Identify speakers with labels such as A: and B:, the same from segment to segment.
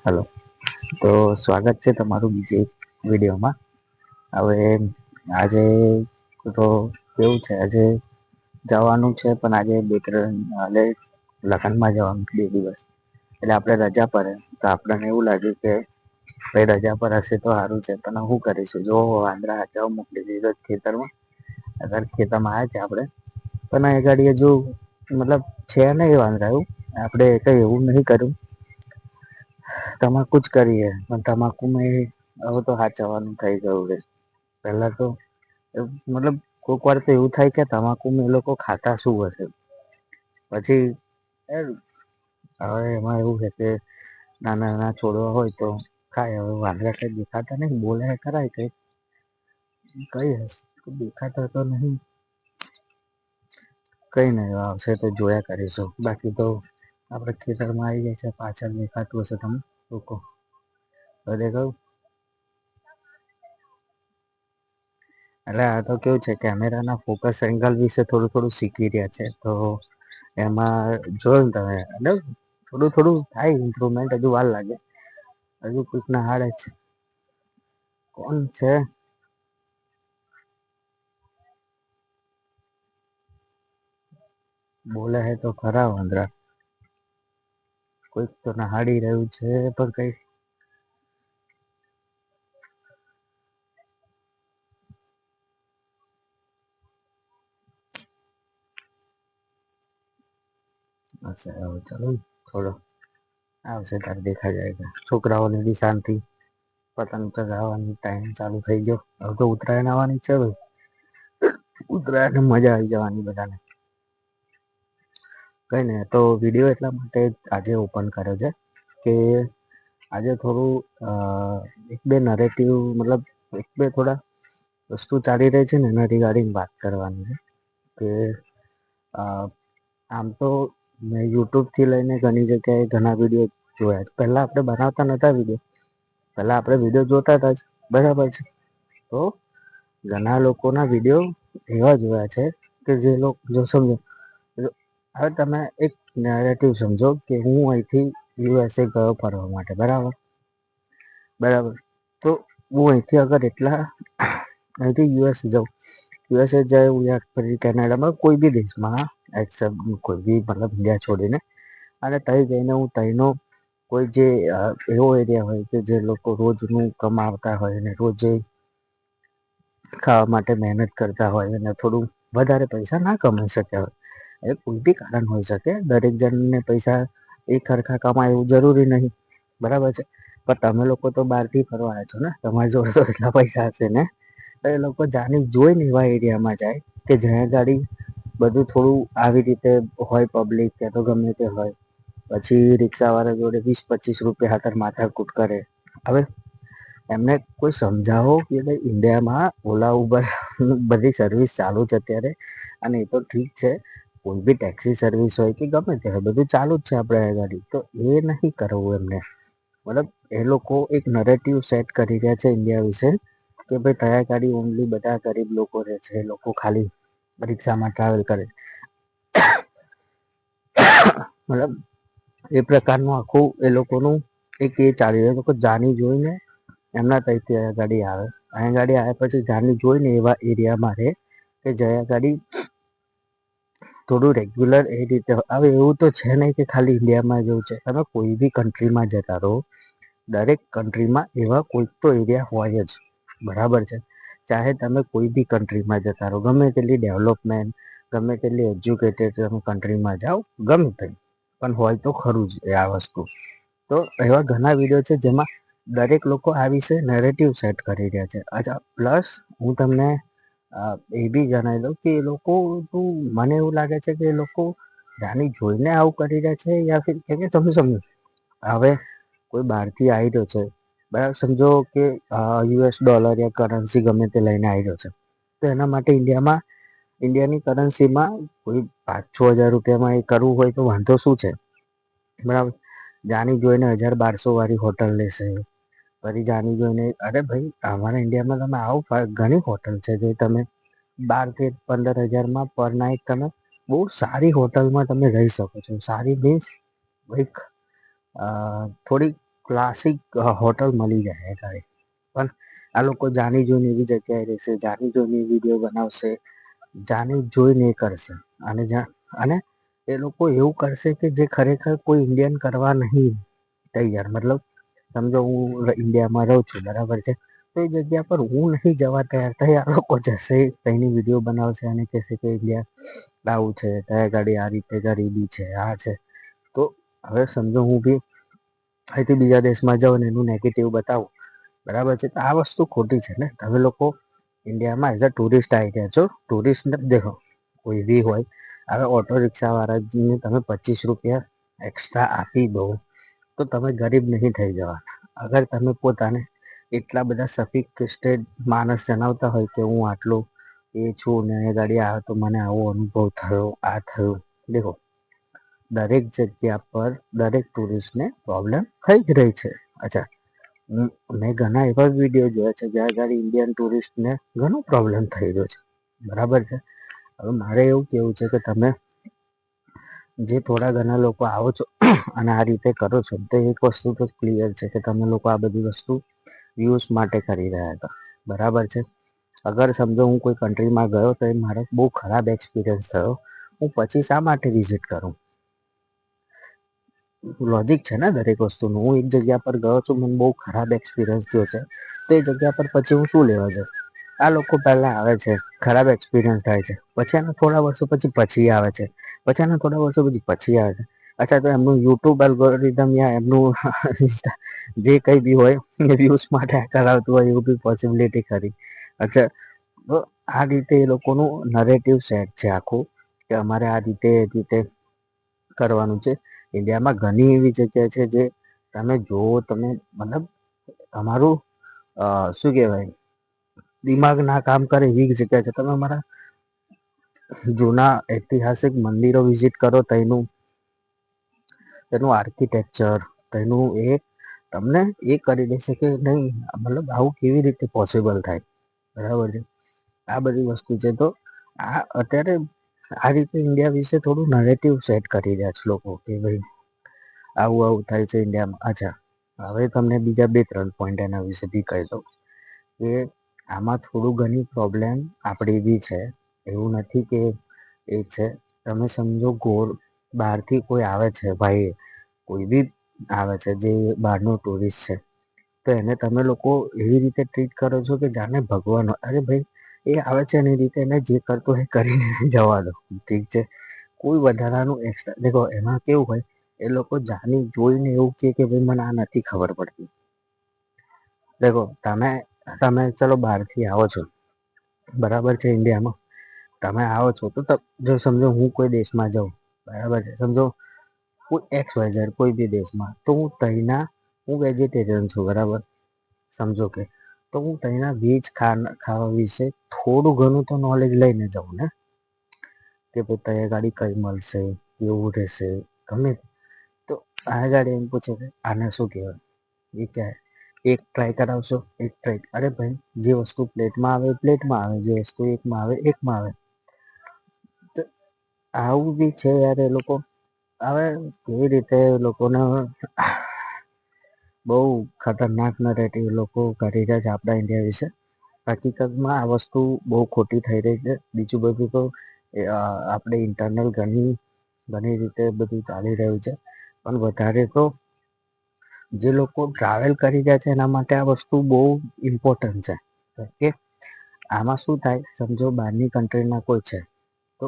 A: Hello. તો સ્વાગત છે તમારું બીજી એક વિડીયોમાં. હવે આજે તો કેવું છે, આજે જવાનું છે પણ આજે લગ્નમાં જવાનું 2 દિવસ, એટલે આપણે રજા પડે તો આપણને એવું લાગ્યું કે ભાઈ રજા પર હશે તો સારું છે, પણ શું કરીશું જો વાંદરા હાચાઓ મોકલી દીધો ખેતરમાં. અગર ખેતરમાં આવ્યા છે આપણે, પણ એ ગાડી હજુ મતલબ છે નહીં વાંદરા એવું, આપણે કઈ એવું નહીં કર્યું. તમાકુ જ કરીએ પણ તમાકુમાં હવે તો હાચવાનું થઈ ગયું છે. પહેલા તો મતલબ કોઈક વાર તો એવું થાય કે તમાકુમાં એ લોકો ખાતા શું હશે. પછી હવે એમાં એવું છે કે નાના નાના છોડવા હોય તો ખાય. હવે વાંદરા કઈ દેખાતા નહીં, બોલે ખરા કઈ હશે દેખાતા તો નહીં. કઈ નહીં આવશે તો જોયા કરીશું. બાકી તો આપણે ખેતરમાં આવી ગયા છે, પાછળ દેખાતું હશે તમે લોકો દેખાયું. એટલે આ તો કેવું છે, કેમેરાના ફોકસ એંગલ વિશે થોડું થોડું શીખી રહ્યા છે. તો એમાં જોયું ને તમે એટલે થોડું થોડું થાય ઇમ્પ્રુવમેન્ટ, હજુ વાર લાગે. હજુ કોઈક ના હાડે છે. કોણ છે? બોલે હે તો ખરા વાંદરા. કોઈક તો નહાડી રહ્યું છે પણ કઈ ચાલો થોડો આવશે ત્યારે દેખા જાયગા. છોકરાઓને બી શાંતિ, પતંગ ચગાવવાની ટાઈમ ચાલુ થઈ ગયો. હવે તો ઉત્તરાયણ આવવાની છે ભાઈ, ઉત્તરાયણ મજા આવી જવાની બધાને. કઈ નહી તો વિડીયો એટલા માટે આજે ઓપન કર્યો છે કે આજે થોડું એક બે નરેટિવ મતલબ એક બે થોડા વસ્તુ ચાલી રહી છે ને એના રિગાર્ડિંગ વાત કરવાની છે. કે આમ તો મેં યુટ્યુબથી લઈને ઘણી જગ્યાએ ઘણા વિડીયો જોયા છે. પહેલા આપણે બનાવતા નહોતા વિડીયો, પહેલા આપણે વિડીયો જોતા હતા જ, બરાબર છે. તો ઘણા લોકોના વિડીયો એવા જોયા છે કે જે લોકો જો સમજો હવે તમે એક નેરેટિવ સમજો કે હું અહીંથી USA ગયો ફરવા માટે, બરાબર બરાબર. તો હું અહીંથી અગર અહીંથી US જાઉં, USA જાય ફરી કેનેડામાં કોઈ બી દેશમાં એક્સેપ્ટ કોઈ બી મતલબ ઇન્ડિયા છોડીને, અને તઈ જઈને હું તઈનો કોઈ જે એવો એરિયા હોય કે જે લોકો રોજનું કમાવતા હોય ને રોજે ખાવા માટે મહેનત કરતા હોય અને થોડું વધારે પૈસા ના કમાઈ શક્યા હોય. એ કોઈ બી કારણ હોઈ શકે. દરેક જણને પૈસા એક સરખા કમાય એવું જરૂરી નહીં, બરાબર છે. પણ તમે લોકો તો બહારથી ફરવા આવ્યા છો ને, તમારી જોડે તો એટલા પૈસા હશે ને. તો એ લોકો જાણી જોઈને એવા એરિયામાં જાય કે જ્યાં ગાડી બધું થોડું આવી રીતે હોય, પબ્લિક કે તો ગમે તે હોય. પછી રિક્ષાવાળા જોડે 20-25 રૂપિયા હાથર માથાકૂટ કરે. હવે એમને કોઈ સમજાવો કે ભાઈ ઇન્ડિયામાં ઓલા ઉબર બધી સર્વિસ ચાલુ છે અત્યારે, અને એ તો ઠીક છે. કોઈ બી ટેક્સી સર્વિસ હોય કે ગમે તે હોય બધું ચાલુ જ છે આપણે ગાડી, તો એ નહીં કરવું એમને. મતલબ એ લોકો એક નરેટિવ સેટ કરી રહ્યા છે ઇન્ડિયા વિશે કે ભાઈ તયા ગાડી ઓનલી બધા ગરીબ લોકો રહે છે, લોકો ખાલી રિક્ષામાં ટ્રાવેલ કરે. મતલબ એ પ્રકારનું આખું એ લોકોનું એક એ ચાલી રહ્યું છે. જાણી જોઈને એમના તરફથી આ ગાડી આવે, અહીં ગાડી આવ્યા પછી જાણી જોઈને એવા એરિયામાં રહે કે જયા ગાડી થોડું રેગ્યુલર એ રીતે. હવે એવું તો છે નહીં કે ખાલી ઇન્ડિયામાં જેવું છે, તમે કોઈ બી કન્ટ્રીમાં જતા રહો, દરેક કન્ટ્રીમાં એવા કોઈક તો એરિયા હોય જ, બરાબર છે. ચાહે તમે કોઈ બી કન્ટ્રીમાં જતા રહો, ગમે તેટલી ડેવલપમેન્ટ, ગમે તેટલી એજ્યુકેટેડ તમે કન્ટ્રીમાં જાઓ, ગમે તે પણ હોય તો ખરું જ એ આ વસ્તુ. તો એવા ઘણા વિડીયો છે જેમાં દરેક લોકો આ વિશે નેરેટિવ સેટ કરી રહ્યા છે. અચ્છા, પ્લસ હું તમને એ બી જણાવી દઉં કે એ લોકો મને એવું લાગે છે કે એ લોકો જાણી જોઈને આવું કરી રહ્યા છે, યા ફિર કે તમે સમજો હવે કોઈ બહારથી આવી રહ્યો છે, બરાબર, સમજો કે US$ યા કરન્સી ગમે તે લઈને આવી રહ્યો છે, તો એના માટે ઇન્ડિયાની કરન્સીમાં કોઈ 5-6 હજાર રૂપિયામાં એ કરવું હોય તો વાંધો શું છે, બરાબર. જાણી જોઈને 1000-1200 વાળી હોટલ લેશે. ફરી જાણી જોઈને અરે ભાઈ અમારા ઇન્ડિયામાં તમે આવો, ઘણી હોટલ છે જે તમે 12-15 હજારમાં પર નાઈટ તમે બહુ સારી હોટલમાં તમે રહી શકો છો. સારી મીન્સ એક થોડીક ક્લાસિક હોટલ મળી જાય ગાડી. પણ આ લોકો જાણી જોઈને એવી જગ્યાએ રહેશે, જાણી જોઈને વિડીયો બનાવશે, જાણી જોઈને એ કરશે. અને એ લોકો એવું કરશે કે જે ખરેખર કોઈ ઇન્ડિયન કરવા નહીં તૈયાર. મતલબ સમજો હું ઇન્ડિયામાં રહું છું, બરાબર છે, તો એ જગ્યા પર હું નહીં જવા તૈયાર, તો આ લોકો જશે, તેની વિડીયો બનાવશે અને કહેશે કે ઇન્ડિયા આવું છે, ત્યાં ગાડી આ રીતે ગરીબી છે, આ છે. તો હવે સમજો હું બી અહીંથી બીજા દેશમાં જાઉં ને એનું નેગેટિવ બતાવું, બરાબર છે, તો આ વસ્તુ ખોટી છે ને. તમે લોકો ઇન્ડિયામાં એઝ અ ટુરિસ્ટ આવી ગયા છો, ટુરિસ્ટ નથી. દેખો કોઈ બી હોય, હવે ઓટો રિક્ષાવાળાને તમે 25 રૂપિયા એક્સ્ટ્રા આપી દો તો તમે ગરીબ નહીં થઈ જવાના. અગર તમે પોતાને એટલા બધા સફિસ્ટિકેટેડ માણસ જણાવતા હોય કે હું આટલું એ છું ને એ ગાડી આવે તો મને આવો અનુભવ થયો, આ થયું. દેખો દરેક જગ્યા પર દરેક ટુરિસ્ટને પ્રોબ્લેમ થઈ જ રહી છે. અચ્છા, મેં ઘણા એવા વિડીયો જોયા છે જ્યાં આગળ ઇન્ડિયન ટુરિસ્ટને ઘણો પ્રોબ્લેમ થઈ રહ્યો છે, બરાબર છે. હવે મારે એવું કહેવું છે કે તમે જે થોડા ઘણા લોકો આવો છો અને આ રીતે કરો છો, તો એક વસ્તુ તો ક્લિયર છે કે તમે લોકો આ બધી વસ્તુ વ્યૂઝ માટે કરી રહ્યા હતા, બરાબર છે. અગર સમજો હું કોઈ કન્ટ્રીમાં ગયો તો એ મારો બહુ ખરાબ એક્સપિરિયન્સ થયો, હું પછી શા માટે વિઝિટ કરું? લોજિક છે ને દરેક વસ્તુનું. હું એક જગ્યા પર ગયો છું, મને બહુ ખરાબ એક્સપિરિયન્સ થયો છે, તો એ જગ્યા પર પછી હું શું લેવા જાઉં? આ લોકો પહેલા આવે છે, ખરાબ એક્સપિરિયન્સ થાય છે, પછી એના થોડા વર્ષો પછી આવે છે, પછી એના થોડા વર્ષો પછી આવે છે. અચ્છા, તો એમનું યુટ્યુબ એલ્ગોરિધમ યા એમનું જે કંઈ બી હોય એ વ્યૂઝ માટે કરાવતું હોય એવું બી પોસિબિલિટી ખરી. અચ્છા, તો આ રીતે એ લોકોનું નરેટિવ સેટ છે આખું, કે અમારે આ રીતે કરવાનું છે. ઇન્ડિયામાં ઘણી એવી જગ્યા છે જે તમે જોવો, તમે મતલબ તમારું શું કહેવાય, દિમાગ ના કામ કરે એવી જગ્યા છે. તમે અમારા જૂના ઐતિહાસિક મંદિરો વિઝિટ કરો, તેનું આર્કિટેક્ચર, તેનું એ તમને એ કરી દેશે કે નહીં, મતલબ આવું કેવી રીતે પોસિબલ થાય, બરાબર છે. આ બધી વસ્તુ છે. તો આ અત્યારે આ રીતે ઇન્ડિયા વિશે થોડું નરેટિવ સેટ કરી રહ્યા છે લોકો, કે ભાઈ આવું આવું થાય છે ઇન્ડિયામાં. અચ્છા, હવે તમને બીજા 2-3 પોઈન્ટ એના વિશે બી કહી દઉં કે આમાં થોડું ઘણી પ્રોબ્લેમ આપણી બી છે, એવું નથી કે એ છે. તમે સમજો બહારથી કોઈ આવે છે, ભાઈ કોઈ બી આવે છે જે બહારનો ટુરિસ્ટ છે, તો એને તમે લોકો એવી રીતે ટ્રીટ કરો છો કે જાણે ભગવાન. અરે ભાઈ, એ આવે છે એની રીતે એને જે કરતો એ કરીને જવા દો, ઠીક છે. કોઈ વધારાનું એક્સ્ટ્રા દેખો એમાં કેવું હોય, એ લોકો જાણી જોઈને એવું કે ભાઈ મને આ નથી ખબર પડતી. દેખો તમે ચલો બહારથી આવો છો, બરાબર છે, ઇન્ડિયામાં તમે આવો છો, તો જો સમજો હું કોઈ દેશમાં જાઉં, બરાબર છે, સમજો કોઈ XYZ કોઈ બી દેશમાં, તો હું વેજીટેરિયન છું, બરાબર, સમજો કે, તો હું ત્યાંના વેજ ખાવા વિશે થોડું ઘણું તો નોલેજ લઈને જાઉં ને, કે ભાઈ ત્યાં ગાડી કઈ મળશે, કેવું રહેશે, ગમે. તો આ ગાડી એમ પૂછે કે આને શું કહેવાય, એ ક્યાં એક ટ્રાય કરાવશો, એક ટ્રાય. અરે ભાઈ, જે વસ્તુ પ્લેટમાં આવે પ્લેટમાં આવે, જે વસ્તુ એકમાં આવે એકમાં આવે. તો આવું બી છે યાર. એ લોકો હવે કેવી રીતે લોકોને બહુ ખતરનાક નરેટિવ લોકો કરી રહ્યા છે આપણા ઇન્ડિયા વિશે. હકીકતમાં આ વસ્તુ બહુ ખોટી થઈ રહી છે. બીજું બધું તો આપણે ઇન્ટરનલ ઘણી રીતે બધું ચાલી રહ્યું છે, પણ વધારે તો જે લોકો ટ્રાવેલ કરી રહ્યા છે એના માટે આ વસ્તુ બહુ ઇમ્પોર્ટન્ટ છે. કે આમાં શું થાય, સમજો બહારની કન્ટ્રીના કોઈ છે, તો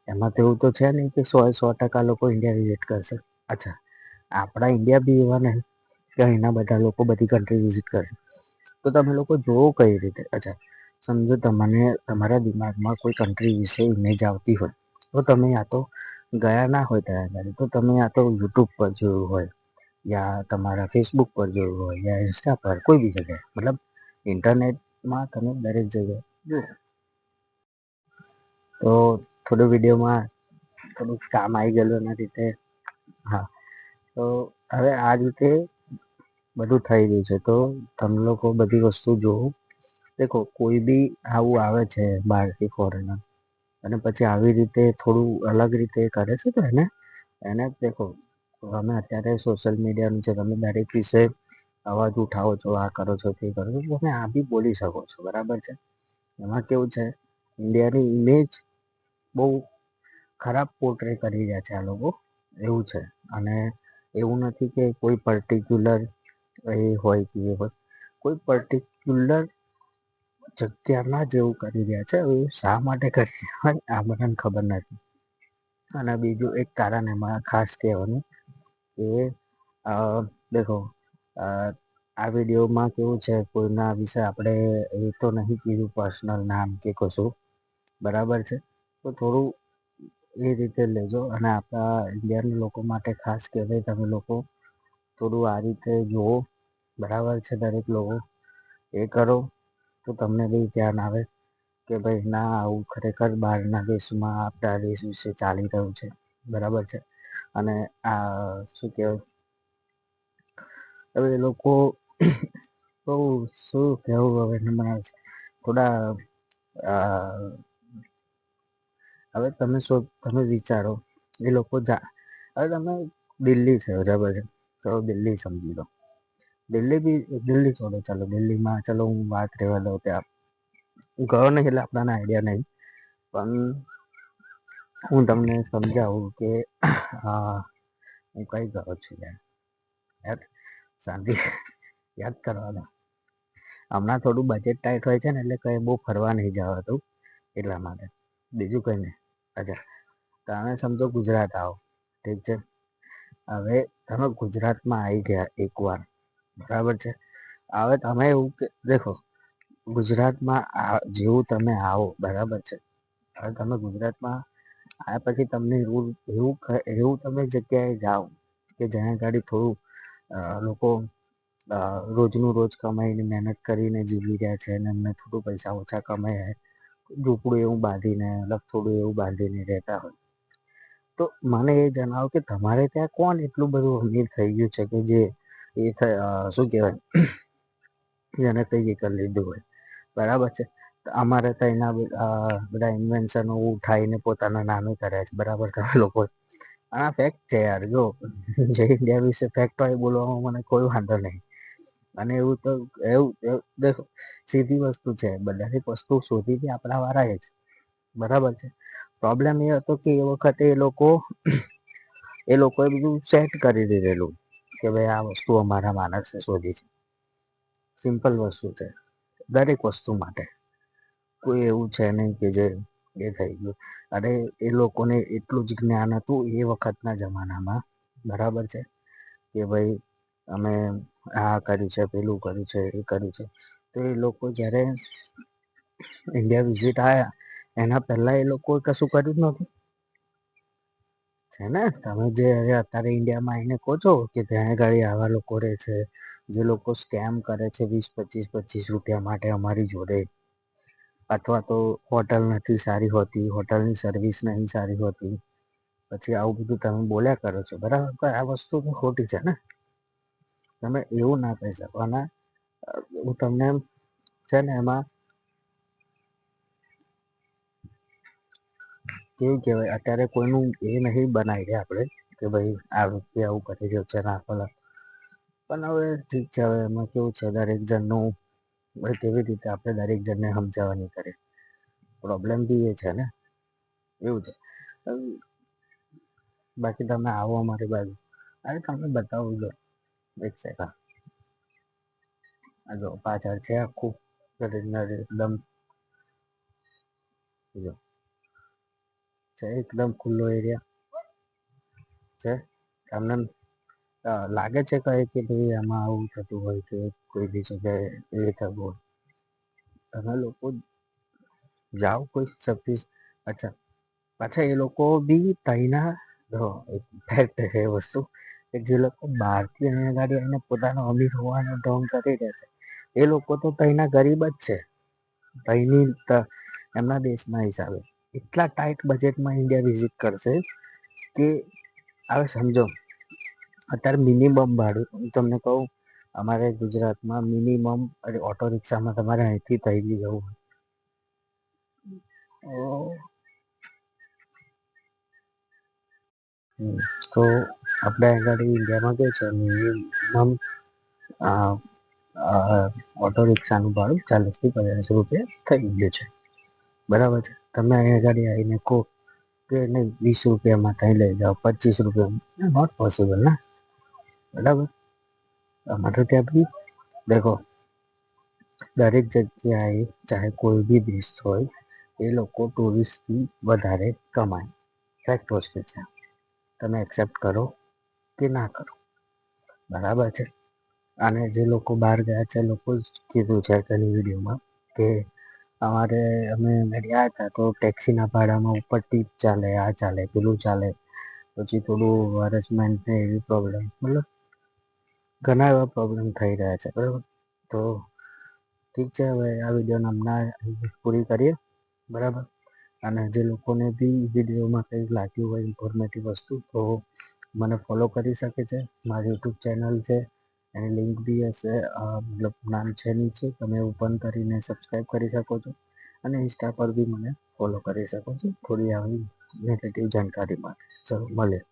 A: એમાં તો એવું તો છે નહીં કે 100% લોકો ઇન્ડિયા વિઝિટ કરશે. અચ્છા, આપણા ઇન્ડિયા બી એવા નહીં કે અહીંના બધા લોકો બધી કન્ટ્રી વિઝિટ કરશે. તો તમે લોકો જોવો કઈ રીતે? અચ્છા, સમજો તમારા દિમાગમાં કોઈ કન્ટ્રી વિશે ઇમેજ આવતી હોય, તો તમે યા તો ગયા ના હોય ત્યાં આગળ, તો તમે યા તો યુટ્યુબ પર જોયું હોય, યા તમારા ફેસબુક પર જોયું હોય, યા ઇન્સ્ટા પર, કોઈ બી જગ્યાએ, મતલબ ઇન્ટરનેટમાં તમે દરેક જગ્યાએ જુઓ. તો થોડું વિડીયોમાં થોડુંક કામ આવી ગયેલું એના રીતે. હા, તો હવે આ રીતે બધું થઈ રહ્યું છે. તો તમે લોકો બધી વસ્તુ જોવો. દેખો કોઈ બી આવું આવે છે બહારથી ફોરેનર, અને પછી આવી રીતે થોડું અલગ રીતે કરે છે, તો એને દેખો તમે અત્યારે સોશિયલ મીડિયાનું છે, તમે દરેક વિશે અવાજ ઉઠાવો છો, આ કરો છો, તે કરો છો, તમે આ બી બોલી શકો છો, બરાબર છે. એમાં કેવું છે, ઇન્ડિયાની ઇમેજ બહુ ખરાબ પોર્ટ્રે કરી રહ્યા છે આ લોકો, એવું છે. અને એવું નથી કે કોઈ પર્ટિક્યુલર એ હોય કે એ હોય, કોઈ પર્ટિક્યુલર જગ્યામાં જ એવું કરી રહ્યા છે. હવે શા માટે કરી રહ્યા હોય આ બધાને ખબર નથી. અને બીજું એક કારણ એમાં ખાસ કહેવાનું કે દેખો આ વિડીયોમાં કેવું છે, કોઈના વિશે આપણે એ તો નહીં કીધું પર્સનલ નામ કે કશું, બરાબર છે. તો થોડું એ રીતે લેજો. અને આપણા ઇન્ડિયન લોકો માટે ખાસ કહેવાય, તમે લોકો થોડું આ રીતે જુઓ, બરાબર છે. દરેક લોકો એ કરો તો તમને બી ધ્યાન આવે કે ભાઈ ના, આવું ખરેખર બહારના દેશમાં આપણા દેશ વિશે ચાલી રહ્યું છે, બરાબર છે. અને આ શું કહેવાય, હવે એ લોકો બહુ શું કહેવું, હવે મને થોડા હવે તમે વિચારો, એ લોકો હવે તમે દિલ્હી છે, બરાબર છે, ચલો દિલ્હી સમજી લો. દિલ્હી છોડો, ચાલો દિલ્હીમાં ચલો હું વાત રહેવા દઉં, ત્યાં ગયો નહીં એટલે આપણાને આઈડિયા નહીં. પણ હું તમને સમજાવું કે હું કઈ ગયો છું યાર, શાંતિ યાદ કરવાનો. હમણાં થોડું બજેટ ટાઈટ હોય છે ને, એટલે કંઈ બહુ ફરવા નહીં જવાતું, એટલા માટે, બીજું કંઈ નહીં. અચ્છા, તમે સમજો ગુજરાત આવો, ઠીક છે. હવે તમે ગુજરાતમાં આવી ગયા એકવાર, બરાબર છે. હવે તમે એવું કે દેખો, ગુજરાતમાં જેવું તમે આવો, બરાબર છે. હવે તમે ગુજરાતમાં આવ્યા પછી તમને એવું તમે જગ્યાએ જાઓ કે જ્યાં ગાડી થોડું લોકો રોજનું રોજ કમાઈને મહેનત કરીને જીવી રહ્યા છે, અને એમને થોડું પૈસા ઓછા કમાય, ઝૂંપડું એવું બાંધીને, થોડું એવું બાંધીને રહેતા હોય, તો મને એ જણાવો કે તમારે ત્યાં કોણ એટલું બધું અમીર થઈ ગયું છે કે જે શું કહેવાય, એને કંઈ કરી લીધું હોય, બરાબર છે. અમારે તો એના બધા ઇન્વેન્શનો ઉઠાવીને પોતાના નામે કર્યા છે, બરાબર. તમે લોકો આ ફેક્ટ છે યાર, જો જે ઇન્ડિયા વિશે ફેક્ટ હોય બોલવામાં મને કોઈ વાંધો નહીં. અને એવું તો એવું દેખો, સીધી વસ્તુ છે, બધાની વસ્તુ શોધી બી આપણા વાળા જ, બરાબર છે. પ્રોબ્લેમ એ હતો કે એ વખતે એ લોકોએ બધું સેટ કરી દીધેલું કે ભાઈ આ વસ્તુ અમારા માણસે શોધી છે. સિમ્પલ વસ્તુ છે દરેક વસ્તુ માટે. કોઈ એવું છે નહીં કે જે એ થઈ ગયું. અરે એ લોકોને એટલું જ જ્ઞાન હતું એ વખતના જમાનામાં, બરાબર છે, કે ભાઈ અમે આ કર્યું છે, પેલું કર્યું છે, એ કર્યું છે. તો એ લોકો જ્યારે ઇન્ડિયા વિઝિટ આવ્યા એના પહેલાં એ લોકો કશું કર્યું જ નહોતું, છે ને. તમે જે હવે અત્યારે ઇન્ડિયામાં આવીને કહો છો કે ત્યાં આગળ આવા લોકો રહે છે, જે લોકો સ્કેમ કરે છે 20-25 રૂપિયા માટે અમારી જોડે, અથવા તો હોટલ નથી સારી હોતી, હોટલની સર્વિસ નહીં સારી હોતી, પછી આવું બધું તમે બોલ્યા કરો છો, બરાબર. આ વસ્તુ તો ખોટી છે ને, તમે એવું ના કહી શકો. અને હું તમને છે ને એમાં કેવું કહેવાય, અત્યારે કોઈનું એ નહીં બનાવી રહ્યા આપણે કે ભાઈ આ વ્યક્તિ આવું કરી રહ્યો છે ના પેલા. પણ હવે ઠીક છે, હવે એમાં કેવું છે, દરેક જણનું કેવી રીતે આપણે દરેક જણને સમજાવવાની કરે, પ્રોબ્લેમ બી એ છે ને, એવું છે. બાકી તમે આવો અમારી બાજુ, અરે તમને બતાવું જો, એક સેકન્ડ, જો પાછળ છે આખું એકદમ જો છે, એકદમ ખુલ્લો એરિયા છે. તમને લાગે છે કહે કે ભાઈ આમાં આવું થતું હોય કે કોઈ બી જગ્યાએ એ થતું હોય, તમે લોકો જાઓ કોઈ સર્વિસ. અચ્છા, પાછા એ લોકો બી તઈના ફેક્ટ છે એ વસ્તુ કે જે લોકો બહારથી અહીંયા ગાડી આવીને પોતાનો અમીર હોવાનો ઢોંગ કરી દે છે, એ લોકો તો તઈના ગરીબ જ છે. તઈની એમના દેશના હિસાબે એટલા ટાઈટ બજેટમાં ઇન્ડિયા વિઝિટ કરશે કે હવે સમજો, અત્યારે મિનિમમ ભાડું હું તમને કહું, અમારે ગુજરાતમાં મિનિમમ ઓટો રિક્ષામાં તમારે અહીંથી થઈ બી જવું તો આપણે આગળ ઇન્ડિયામાં કે છે મિનિમમ ઓટો રિક્ષાનું ભાડું 40 થી 50 રૂપિયા થઈ ગયું છે. બરાબર છે. તમે અહીંયા આગળ આવીને કહો કે નહીં 20 રૂપિયામાં ત્યાં લઈ જાઓ, 25 રૂપિયામાં, નોટ પોસિબલ ના. બરાબર. અમારે ત્યાં બી દેખો દરેક જગ્યાએ ચાહે કોઈ બી દેશ હોય એ લોકો ટુરિસ્ટથી વધારે કમાય. ફેક્ટ વસ્તુ છે. તમે એક્સેપ્ટ કરો કે ના કરો. બરાબર છે. અને જે લોકો બહાર ગયા છે લોકો જ કીધું છે તેની વિડીયોમાં કે અમે ગયા હતા તો ટેક્સીના ભાડામાં ઉપર ટીપ ચાલે, આ ચાલે, પેલું ચાલે, પછી થોડું હરેસમેન્ટને એવી પ્રોબ્લેમ, મતલબ ઘણા એવા પ્રોબ્લેમ થઈ રહ્યા છે. બરાબર. તો ઠીક છે, હવે આ વિડીયોને હમણાં પૂરી કરીએ. બરાબર. અને જે લોકોને બી વિડીયોમાં કંઈ લાગ્યું હોય ઇન્ફોર્મેટિવ વસ્તુ તો મને ફોલો કરી શકે છે. મારી યુટ્યુબ ચેનલ છે, એની લિંક બી હશે, મતલબ નામ છે નીચે, તમે ઓપન કરીને સબસ્ક્રાઈબ કરી શકો છો. અને ઇન્સ્ટા પર બી મને ફોલો કરી શકો છો થોડી આવી નેગેટિવ જાણકારી માટે. ચલો મળીએ.